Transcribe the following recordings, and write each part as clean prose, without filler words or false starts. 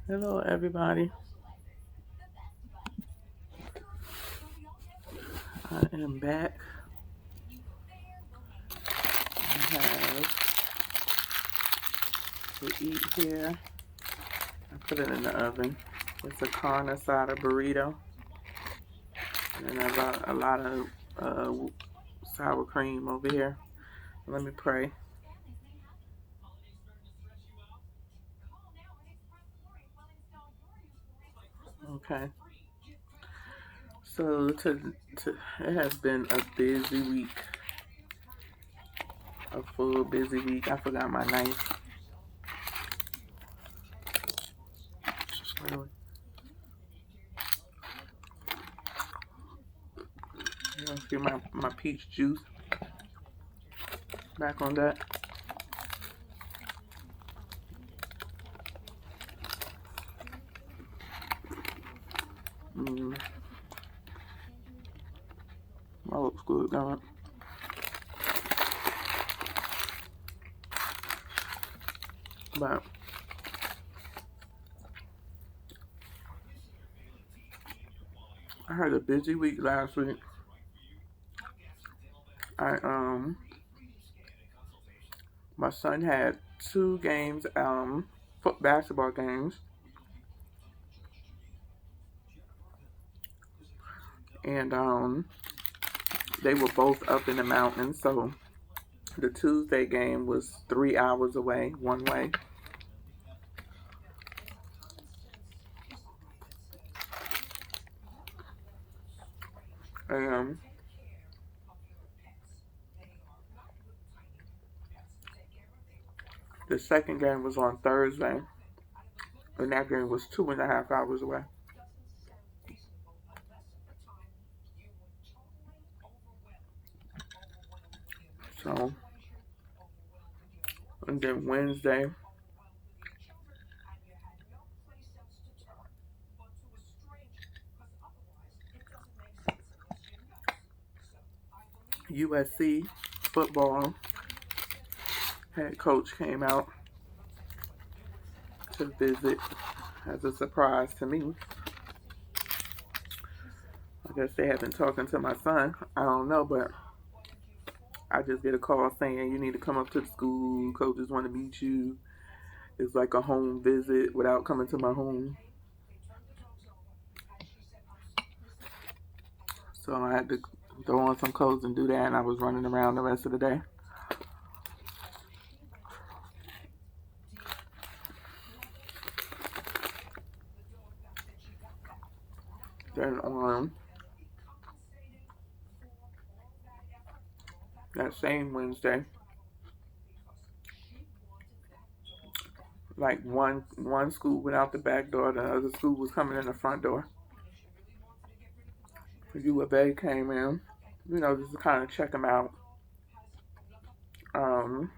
Hello, everybody. I am back. I have to eat here. I put it in the oven. It's a carne asada burrito, and a lot of uh, sour cream over here. Let me pray. Okay. So it has been a busy week, a full busy week. I forgot my knife. Really. Let's get my peach juice back on that. Mm, that looks good, don't it? But I had a busy week last week. I my son had two games, foot basketball games, and they were both up in the mountains. So the Tuesday game was 3 hours away, one way. Um, the second game was on Thursday, and that game was 2.5 hours away. So, and then Wednesday, USC football head coach came out to visit as a surprise to me. I guess they have been talking to my son. I don't know, but I just get a call saying you need to come up to the school. Coaches want to meet you. It's like a home visit without coming to my home. So I had to throw on some clothes and do that, and I was running around the rest of the day. Then on that same Wednesday, like one school went out the back door, the other school was coming in the front door. U of A came in, just to kind of check them out. Um,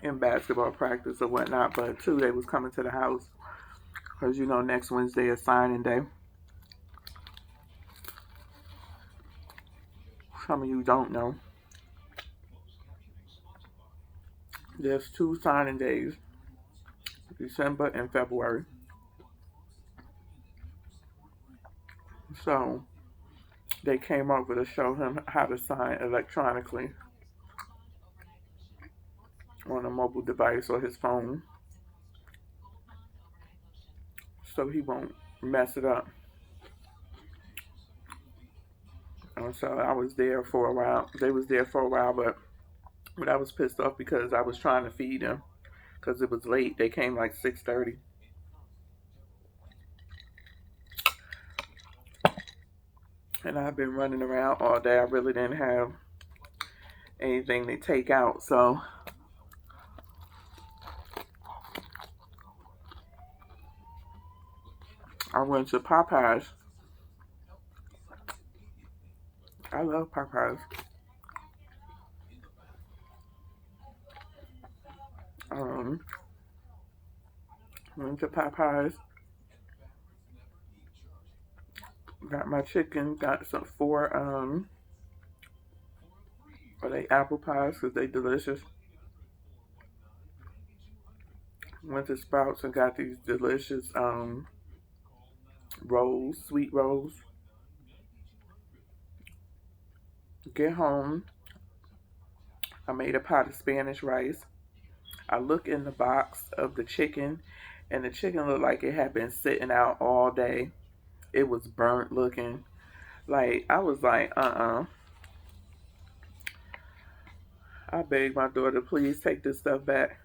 in basketball practice or whatnot, but two, they was coming to the house because next Wednesday is signing day. Some of you don't know. There's two signing days, December and February. So they came over to show him how to sign electronically on a mobile device or his phone so he won't mess it up. And so I was there for a while. They was there for a while, but I was pissed off because I was trying to feed him because it was late. They came like 6:30. And I've been running around all day. I really didn't have anything to take out. So I went to Popeyes. I love Popeyes. Um, Went to Popeyes. Got my chicken. Got some four are they apple pies because they delicious. Went to Sprouts and got these delicious rolls, sweet rolls. Get home, I made a pot of Spanish rice. I look in the box of the chicken, and the chicken looked like it had been sitting out all day. It was burnt looking. Like, I was like, I begged my daughter, please take this stuff back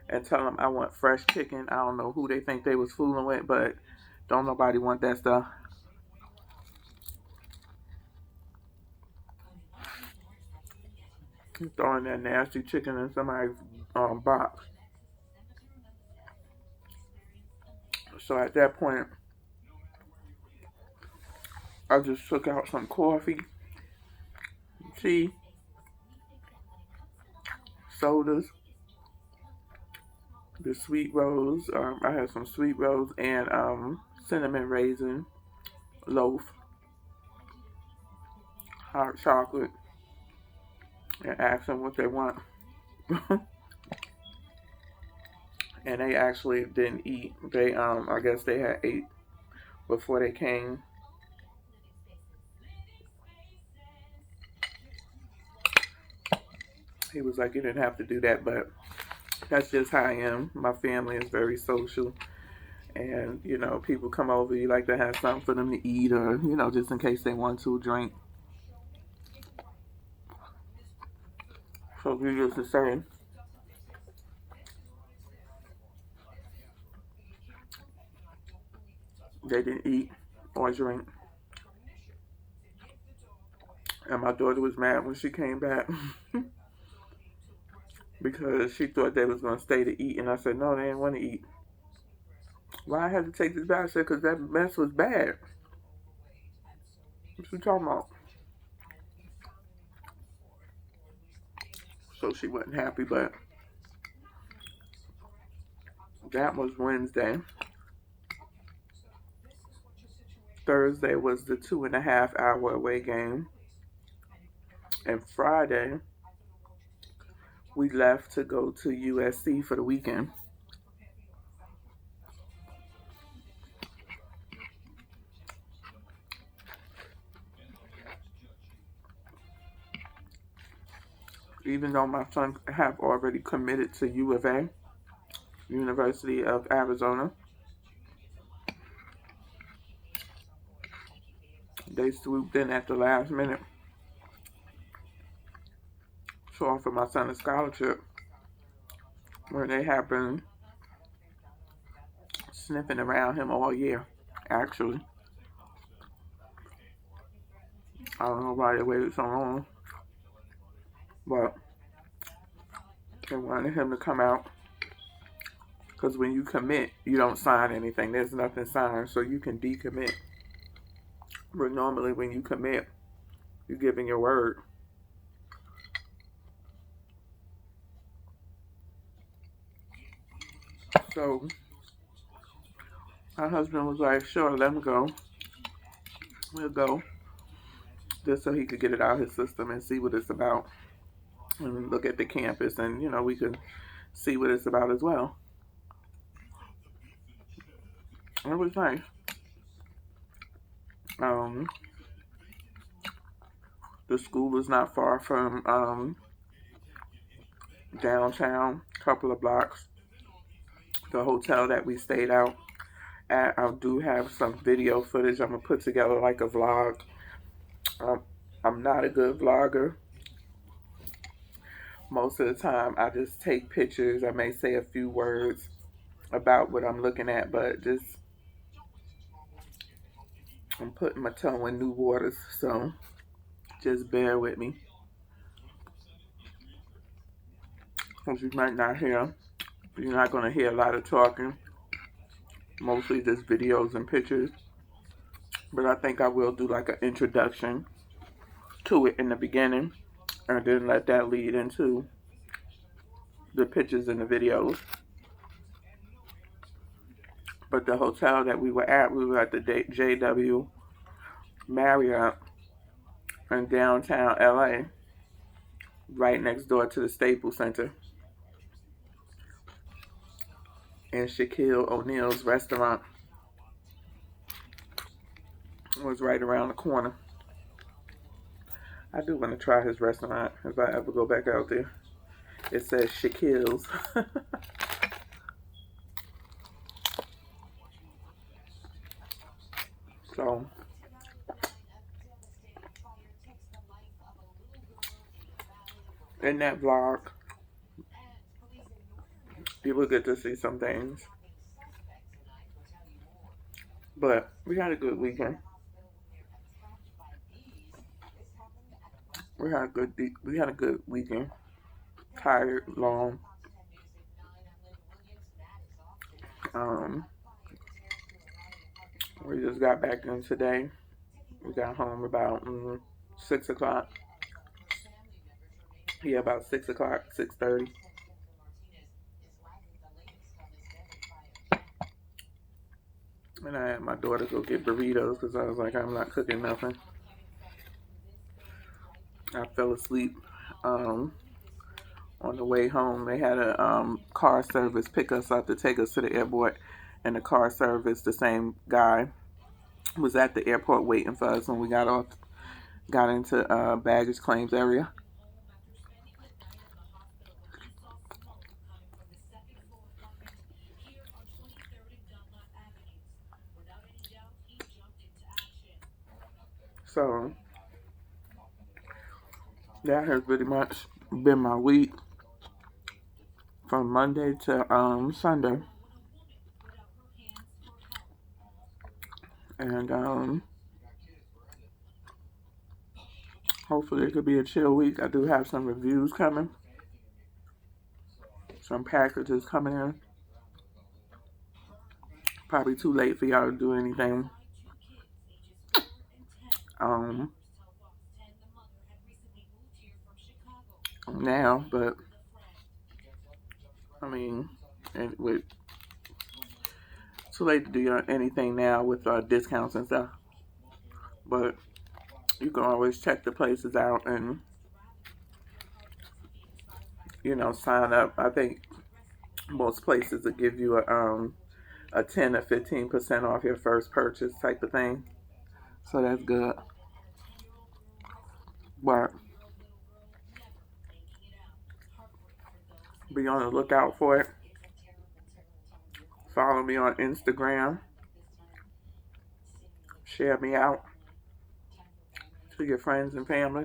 and tell them I want fresh chicken. I don't know who they think they was fooling with, but don't nobody want that stuff. Throwing that nasty chicken in somebody's box. So at that point, I just took out some coffee, tea, sodas, the sweet rolls. I had some sweet rolls and cinnamon raisin loaf, hot chocolate, and asked them what they want. And they actually didn't eat. They I guess they had ate before they came. He was like, you didn't have to do that, but that's just how I am. My family is very social. And, you know, people come over, you like to have something for them to eat or, you know, just in case they want to drink. So needless to say, they didn't eat or drink. And my daughter was mad when she came back because she thought they was going to stay to eat. And I said, no, they didn't want to eat. Why I had to take this back? I said, because that mess was bad. What you talking about? So she wasn't happy, but that was Wednesday. Thursday was the 2.5-hour away game. And Friday, we left to go to USC for the weekend. Even though my son have already committed to U of A, University of Arizona, they swooped in at the last minute to offer my son a scholarship where they have been sniffing around him all year, actually. I don't know why they waited so long, but they wanted him to come out because when you commit, you don't sign anything. There's nothing signed, so you can decommit. But normally when you commit, you're giving your word. So my husband was like, sure, let him go. We'll go. Just so he could get it out of his system and see what it's about. And look at the campus and, you know, we could see what it's about as well. It was nice. The school is not far from downtown, a couple of blocks. The hotel that we stayed out at, I do have some video footage. I'm going to put together like a vlog. I'm not a good vlogger. Most of the time, I just take pictures. I may say a few words about what I'm looking at, but just I'm putting my toe in new waters, so just bear with me. Because you might not hear, you're not going to hear a lot of talking. Mostly just videos and pictures. But I think I will do like an introduction to it in the beginning, and then let that lead into the pictures and the videos. But the hotel that we were at the JW Marriott in downtown LA, right next door to the Staples Center. and Shaquille O'Neal's restaurant was right around the corner. I do want to try his restaurant if I ever go back out there. It says Shaquille's. So, in that vlog, you will get to see some things. But we had a good weekend. We had a good weekend. Tired, long. We just got back in today. We got home about 6 o'clock. Yeah, about 6 o'clock, 6:30. And I had my daughter go get burritos because I was like, I'm not cooking nothing. I fell asleep on the way home. They had a car service pick us up to take us to the airport. And the car service, the same guy, was at the airport waiting for us when we got into baggage claims area. So that has pretty much been my week from Monday to Sunday. And hopefully it could be a chill week. I do have some reviews coming. Some packages coming in. Probably too late for y'all to do anything. Now, but I mean, too late to do anything now with discounts and stuff. But you can always check the places out and sign up. I think most places will give you a 10 or 15% off your first purchase type of thing. So that's good. But be on the lookout for it. Follow me on Instagram. Share me out to your friends and family.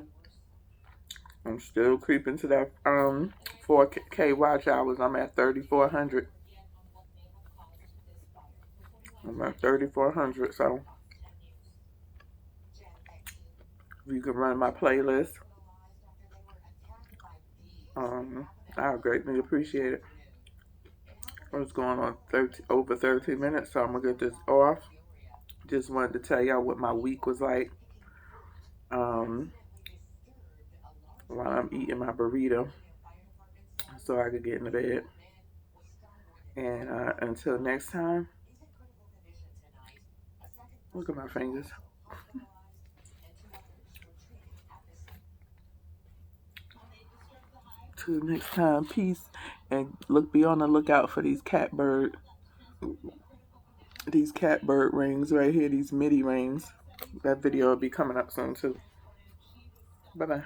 I'm still creeping to that 4K watch hours. I'm at 3,400. I'm at 3,400, so you can run my playlist. I greatly appreciate it. It's going on over 13 minutes, so I'm gonna get this off. Just wanted to tell y'all what my week was like while I'm eating my burrito, so I could get into bed. And until next time, look at my fingers. Till next time, peace, and be on the lookout for these catbird rings right here, these MIDI rings. That video will be coming up soon too. Bye bye.